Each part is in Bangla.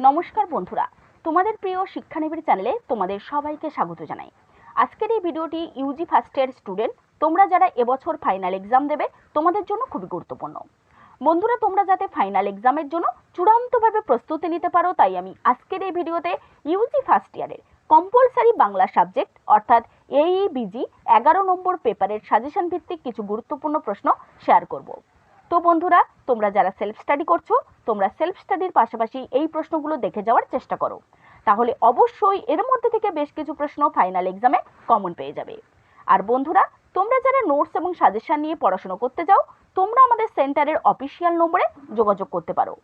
নমস্কার বন্ধুরা, তোমাদের প্রিয় শিক্ষানিবিড় চ্যানেলে তোমাদের সবাইকে স্বাগত জানাই। আজকের এই ভিডিওটি ইউজি ফার্স্ট ইয়ার স্টুডেন্ট, তোমরা যারা এবছর ফাইনাল এক্সাম দেবে তোমাদের জন্য খুবই গুরুত্বপূর্ণ। বন্ধুরা, তোমরা যাতে ফাইনাল এক্সামের জন্য চূড়ান্তভাবে প্রস্তুতি নিতে পারো, তাই আমি আজকের এই ভিডিওতে ইউজি ফার্স্ট ইয়ারের কম্পালসারি বাংলা সাবজেক্ট অর্থাৎ এইবিজি 11 নম্বর পেপারের সাজেশন ভিত্তিক কিছু গুরুত্বপূর্ণ প্রশ্ন শেয়ার করব। তো বন্ধুরা, তোমরা যারা সেলফ স্টাডি করছো, তোমরা সেলফ স্টাডির পাশাপাশি এই প্রশ্নগুলো দেখে যাওয়ার চেষ্টা করো, তাহলে অবশ্যই এর মধ্যে থেকে বেশ কিছু প্রশ্ন ফাইনাল এক্সামে কমন পেয়ে যাবে। আর বন্ধুরা, তোমরা যারা নোটস এবং সাজেশন নিয়ে পড়াশোনা করতে চাও, তোমরা আমাদের সেন্টারের অফিসিয়াল নম্বরে যোগাযোগ করতে পারো।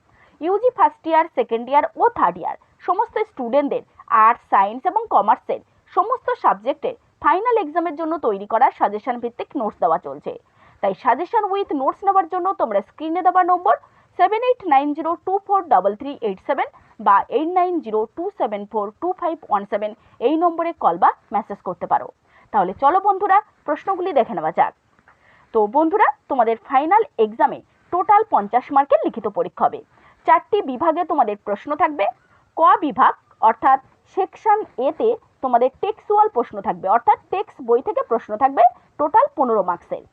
UG first year, second year ও থার্ড ইয়ার সমস্ত স্টুডেন্টদের আর্টস, সায়েন্স এবং কমার্সের সমস্ত সাবজেক্টে ফাইনাল এক্সামের জন্য তৈরি করা সাজেশন ভিত্তিক নোটস দেওয়া চলছে। তাই সাজেশন উইথ নোটস নেওয়ার জন্য তোমরা স্ক্রিনে দেওয়া নম্বর 7890243387 বা 8902742517 এই নম্বরে কল বা মেসেজ করতে পারো। তাহলে চলো বন্ধুরা, প্রশ্নগুলি দেখে নেওয়া যাক। তো বন্ধুরা, তোমাদের ফাইনাল এক্সামে টোটাল 50 মার্কের লিখিত পরীক্ষা হবে। 4টি বিভাগে তোমাদের প্রশ্ন থাকবে। ক বিভাগ অর্থাৎ সেকশন এতে তোমাদের টেক্সচুয়াল প্রশ্ন থাকবে, অর্থাৎ টেক্সট বই থেকে প্রশ্ন থাকবে টোটাল 15 মার্কসের।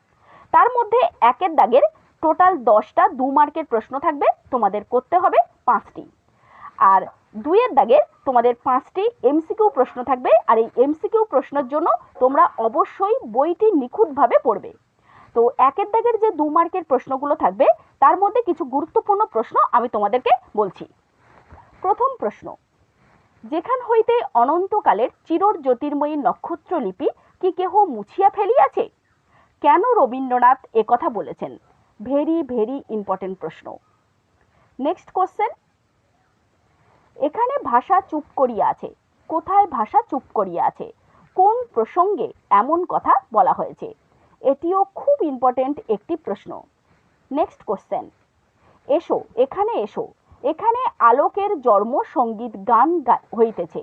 তার মধ্যে একের দাগের টোটাল 10টা 2 মার্কের প্রশ্ন থাকবে, তোমাদের করতে হবে 5টি। আর 2-এর দাগের তোমাদের 5টি এমসিকিউ প্রশ্ন থাকবে। আর এই এমসিকিউ প্রশ্নের জন্য তোমরা অবশ্যই বইটি নিখুঁতভাবে পড়বে। তো 1-এর দাগের যে 2 মার্কের প্রশ্নগুলো থাকবে, তার মধ্যে কিছু গুরুত্বপূর্ণ প্রশ্ন আমি তোমাদেরকে বলছি। প্রথম প্রশ্ন, যেখান হইতে অনন্তকালের চিরর জ্যোতির্ময়ী নক্ষত্রলিপি কি কেহ মুছিয়া ফেলিয়াছে? কেন রবীন্দ্রনাথ একথা বলেছেন? ভেরি ভেরি ইম্পর্টেন্ট প্রশ্ন। নেক্সট কোশ্চেন, এখানে ভাষা চুপ করিয়া আছে। কোথায় ভাষা চুপ করিয়া আছে? কোন প্রসঙ্গে এমন কথা বলা হয়েছে? এটিও খুব ইম্পর্টেন্ট একটি প্রশ্ন। নেক্সট কোশ্চেন, এসো এখানে এসো, এখানে আলোকের জন্ম সঙ্গীত গান হইতেছে।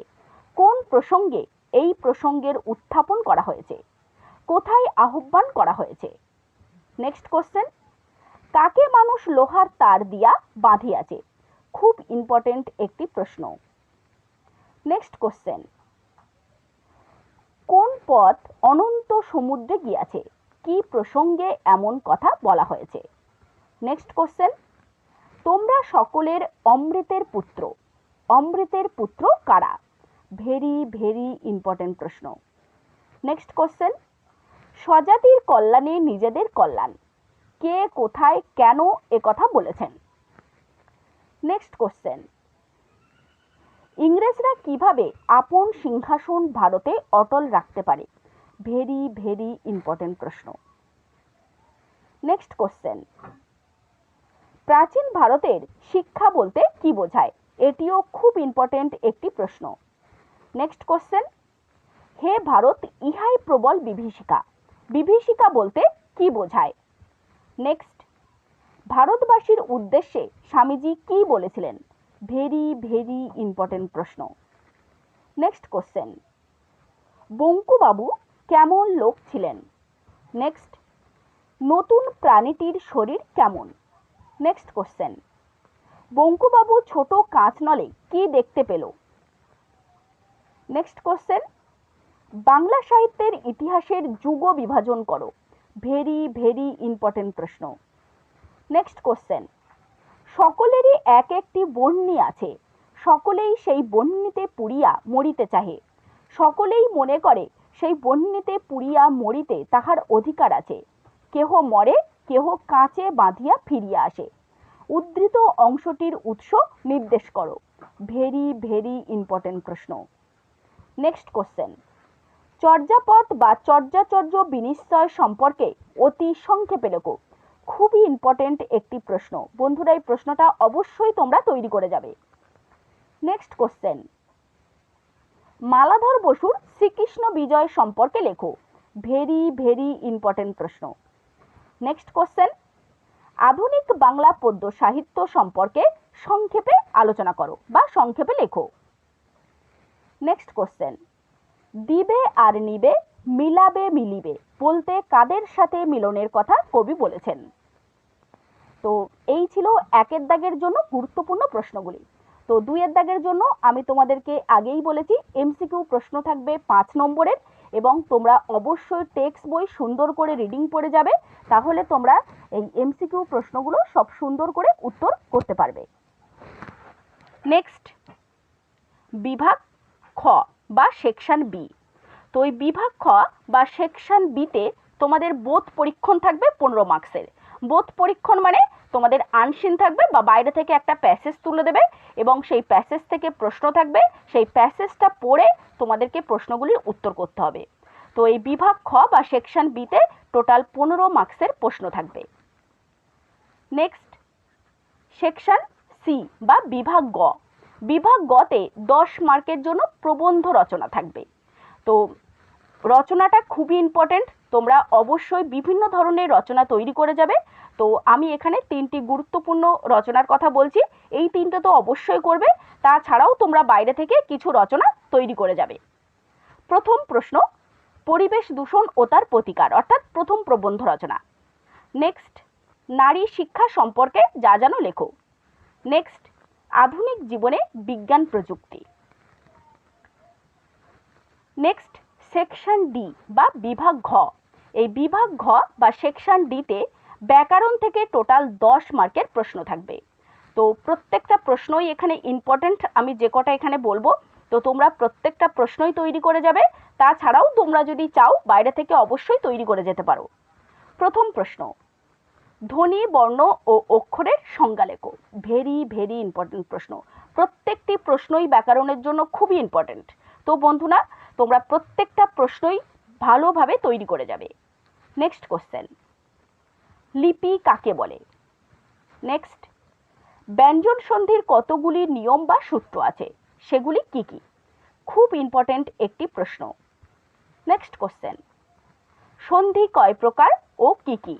কোন প্রসঙ্গে এই প্রসঙ্গের উত্থাপন করা হয়েছে? কোথায় আহ্বান করা হয়েছে? নেক্সট কোশ্চেন, কাকে মানুষ লোহার তার দিয়া বাঁধিয়াছে? খুব ইম্পর্টেন্ট একটি প্রশ্ন। নেক্সট কোশ্চেন, কোন পথ অনন্ত সমুদ্রে গিয়াছে? কি প্রসঙ্গে এমন কথা বলা হয়েছে? নেক্সট কোশ্চেন, তোমরা সকলের অমৃতের পুত্র। অমৃতের পুত্র কারা? ভেরি ভেরি ইম্পর্টেন্ট প্রশ্ন। নেক্সট কোশ্চেন, স্বজাতির কল্যাণে নিজেদের কল্যাণ। কে, কোথায়, কেন একথা বলেছেন? নেক্সট কোশ্চেন, ইংরেজরা কিভাবে আপন সিংহাসন ভারতে অটল রাখতে পারে? ভেরি ভেরি ইম্পর্টেন্ট প্রশ্ন। নেক্সট কোশ্চেন, প্রাচীন ভারতের শিক্ষা বলতে কি বোঝায়? এটিও খুব ইম্পর্টেন্ট একটি প্রশ্ন। নেক্সট কোশ্চেন, হে ভারত ইহাই প্রবল বিভীষিকা। বিভীষিকা বলতে কি বোঝায়? নেক্সট, ভারতবাসীর উদ্দেশ্যে স্বামীজি কি বলেছিলেন? ভেরি ভেরি ইম্পর্টেন্ট প্রশ্ন। নেক্সট কোশ্চেন, বঙ্কুবাবু কেমন লোক ছিলেন? নেক্সট, নতুন প্রাণীটির শরীর কেমন? নেক্সট কোশ্চেন, বঙ্কুবাবু ছোট কাঁচ নলে কি দেখতে পেল? নেক্সট কোশ্চেন, বাংলা সাহিত্যের ইতিহাসের যুগ বিভাজন করো। ভেরি ভেরি ইম্পর্টেন্ট প্রশ্ন। নেক্সট কোশ্চেন, সকলেরই এক একটি বহ্নি আছে, সকলেই সেই বহ্নিতে পুড়িয়া মরিতে চাহে। সকলেই মনে করে সেই বহ্নিতে পুড়িয়া মরিতে তাহার অধিকার আছে। কেহ মরে, কেহ কাঁচে বাঁধিয়া ফিরিয়া আসে। উদ্ধৃত অংশটির উৎস নির্দেশ করো। ভেরি ভেরি ইম্পর্টেন্ট প্রশ্ন। নেক্সট কোশ্চেন, চর্যাপদ বা চর্যাচর্য বিনিশ্চয় সম্পর্কে অতি সংক্ষেপে লেখো। খুবই ইম্পর্টেন্ট একটি প্রশ্ন। বন্ধুরা, এই প্রশ্নটা অবশ্যই তোমরা তৈরি করে যাবে। নেক্সট কোশ্চেন, মালাধর বসুর শ্রীকৃষ্ণ বিজয় সম্পর্কে লেখো। ভেরি ভেরি ইম্পর্টেন্ট প্রশ্ন। নেক্সট কোশ্চেন, আধুনিক বাংলা পদ্য সাহিত্য সম্পর্কে সংক্ষেপে আলোচনা করো বা সংক্ষেপে লেখো। নেক্সট কোশ্চেন, দিবে আর নিবে, মিলাবে মিলিবে বলতে কাদের সাথে মিলনের কথা কবি বলেছেন? তো এই ছিল 1-এর দাগের জন্য গুরুত্বপূর্ণ প্রশ্নগুলি। তো 2 দাগের জন্য আমি তোমাদেরকে আগেই বলেছি এমসিকিউ প্রশ্ন থাকবে 5 নম্বরের, এবং তোমরা অবশ্যই টেক্সট বই সুন্দর করে রিডিং পড়ে যাবে, তাহলে তোমরা এই এমসিকিউ প্রশ্নগুলো সব সুন্দর করে উত্তর করতে পারবে। নেক্সট, বিভাগ খ বা সেকশন বি। তো এই বিভাগ খ বা সেকশন বিতে তোমাদের বোধ পরীক্ষণ থাকবে 15 মার্কসের। বোধ পরীক্ষণ মানে তোমাদের আনসিন থাকবে বা বাইরে থেকে একটা প্যাসেজ তুলে দেবে, এবং সেই প্যাসেজ থেকে প্রশ্ন থাকবে, সেই প্যাসেজটা পড়ে তোমাদেরকে প্রশ্নগুলির উত্তর করতে হবে। তো এই বিভাগ খ বা সেকশন বিতে টোটাল 15 মার্কসের প্রশ্ন থাকবে। নেক্সট, সেকশন সি বা বিভাগ গ। বিভাগ গতে 10 মার্কের জন্য প্রবন্ধ রচনা থাকবে। তো রচনাটা খুবই ইম্পর্টেন্ট, তোমরা অবশ্যই বিভিন্ন ধরনের রচনা তৈরি করে যাবে। তো আমি এখানে 3টি গুরুত্বপূর্ণ রচনার কথা বলছি, এই 3টে তো অবশ্যই করবে, তাছাড়াও তোমরা বাইরে থেকে কিছু রচনা তৈরি করে যাবে। প্রথম প্রশ্ন, পরিবেশ দূষণ ও তার প্রতিকার, অর্থাৎ প্রথম প্রবন্ধ রচনা। নেক্সট, নারী শিক্ষা সম্পর্কে যা জানো লেখো। নেক্সট, আধুনিক জীবনে বিজ্ঞান প্রযুক্তি। নেক্সট, সেকশন ডি বা বিভাগ ঘ। এই বিভাগ ঘ বা সেকশন ডিতে ব্যাকরণ থেকে টোটাল 10 মার্কের প্রশ্ন থাকবে। তো প্রত্যেকটা প্রশ্নই এখানে ইম্পর্টেন্ট, আমি যে কটা এখানে বলবো, তো তোমরা প্রত্যেকটা প্রশ্নই তৈরি করে যাবে, তাছাড়াও তোমরা যদি চাও বাইরে থেকে অবশ্যই তৈরি করে যেতে পারো। প্রথম প্রশ্ন, ধ্বনি বর্ণ ও অক্ষরের সংজ্ঞা লেখো। ভেরি ভেরি ইম্পর্টেন্ট প্রশ্ন, প্রত্যেকটি প্রশ্নই ব্যাকরণের জন্য খুবই ইম্পর্টেন্ট। তো বন্ধুরা, তোমরা প্রত্যেকটা প্রশ্নই ভালোভাবে তৈরি করে যাবে। নেক্সট কোশ্চেন, লিপি কাকে বলে? নেক্সট, ব্যঞ্জন সন্ধির কতগুলি নিয়ম বা সূত্র আছে, সেগুলি কি কি? খুব ইম্পর্টেন্ট একটি প্রশ্ন। নেক্সট কোশ্চেন, সন্ধি কয় প্রকার ও কি কি?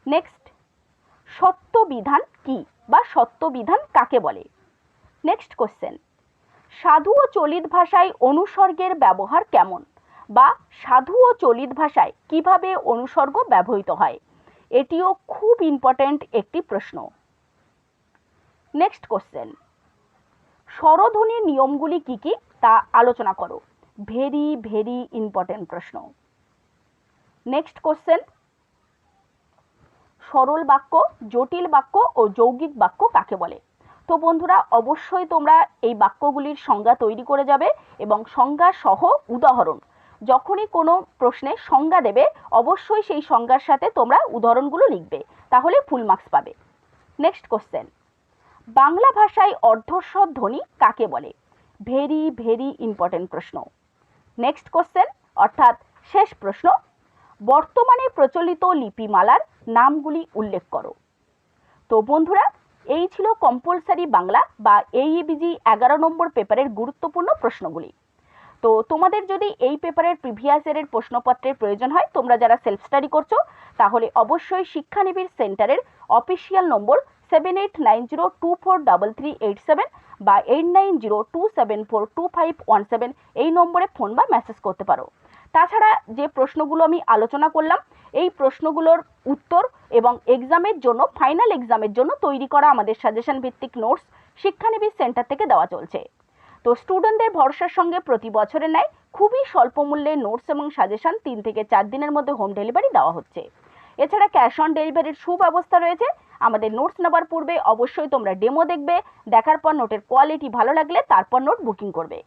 নেক্সট, সত্যবিধান কি বা সত্যবিধান কাকে বলে? নেক্সট কোশ্চেন, সাধু ও চলিত ভাষায় অনুসর্গের ব্যবহার কেমন, বা সাধু ও চলিত ভাষায় কিভাবে অনুসর্গ ব্যবহৃত হয়? এটিও খুব ইম্পর্টেন্ট একটি প্রশ্ন। নেক্সট কোশ্চেন, স্বরধ্বনির নিয়মগুলি কি কি তা আলোচনা করো। ভেরি ভেরি ইম্পর্টেন্ট প্রশ্ন। নেক্সট কোশ্চেন, সরল বাক্য, জটিল বাক্য ও যৌগিক বাক্য কাকে বলে? তো বন্ধুরা, অবশ্যই তোমরা এই বাক্যগুলির সংজ্ঞা তৈরি করে যাবে, এবং সংজ্ঞা সহ উদাহরণ। যখনই কোনো প্রশ্নে সংজ্ঞা দেবে, অবশ্যই সেই সংজ্ঞার সাথে তোমরা উদাহরণগুলো লিখবে, তাহলে ফুল মার্কস পাবে। নেক্সট কোশ্চেন, বাংলা ভাষায় অর্ধস্বর ধ্বনি কাকে বলে? ভেরি ভেরি ইম্পর্টেন্ট প্রশ্ন। নেক্সট কোশ্চেন, অর্থাৎ শেষ প্রশ্ন, বর্তমানে প্রচলিত লিপিমালার নামগুলি উল্লেখ করো। তো বন্ধুরা, এই ছিল কম্পালসারি বাংলা বা AEBG 11 নম্বর পেপারের গুরুত্বপূর্ণ প্রশ্নগুলি। তো তোমাদের যদি এই পেপারের প্রিভিয়াস ইয়ারের প্রশ্নপত্রের প্রয়োজন হয়, তোমরা যারা সেলফ স্টাডি করছো, তাহলে অবশ্যই শিক্ষানিবিড় সেন্টারের অফিসিয়াল নম্বর 7890243387 বা 8902742517 এই নম্বরে ফোন বা মেসেজ করতে পারো। তাছাড়া যে প্রশ্নগুলো আমি আলোচনা করলাম, এই প্রশ্নগুলোর উত্তর এবং এক্সামের জন্য, ফাইনাল এক্সামের জন্য তৈরি করা আমাদের সাজেশন ভিত্তিক নোটস শিক্ষানিবিড় সেন্টার থেকে দেওয়া চলছে। তো স্টুডেন্টদের ভরসার সঙ্গে প্রতি বছরের ন্যায় খুবই স্বল্প মূল্যে নোটস এবং সাজেশন 3 থেকে 4 দিনের মধ্যে হোম ডেলিভারি দেওয়া হচ্ছে। এছাড়া ক্যাশ অন ডেলিভারির সুব্যবস্থা রয়েছে। আমাদের নোটস নেবার পূর্বে অবশ্যই তোমরা ডেমো দেখবে, দেখার পর নোটের কোয়ালিটি ভালো লাগলে তারপর নোট বুকিং করবে।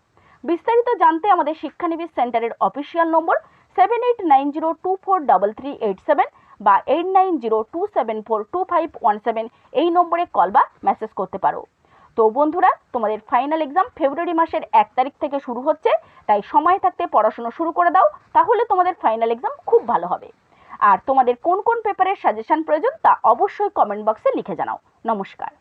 বিস্তারিত জানতে আমাদের শিক্ষানিবিড় সেন্টারের অফিসিয়াল নম্বর 7890243387 বা 8902742517 এই নম্বরে কল বা মেসেজ করতে পারো। তো বন্ধুরা, তোমাদের ফাইনাল এক্সাম ফেব্রুয়ারি মাসের 1 তারিখ থেকে শুরু হচ্ছে, তাই সময় থাকতে পড়াশোনা শুরু করে দাও, তাহলে তোমাদের ফাইনাল এক্সাম খুব ভালো হবে। আর তোমাদের কোন কোন পেপারের সাজেশন প্রয়োজন তা অবশ্যই কমেন্ট বক্সে লিখে জানাও। নমস্কার।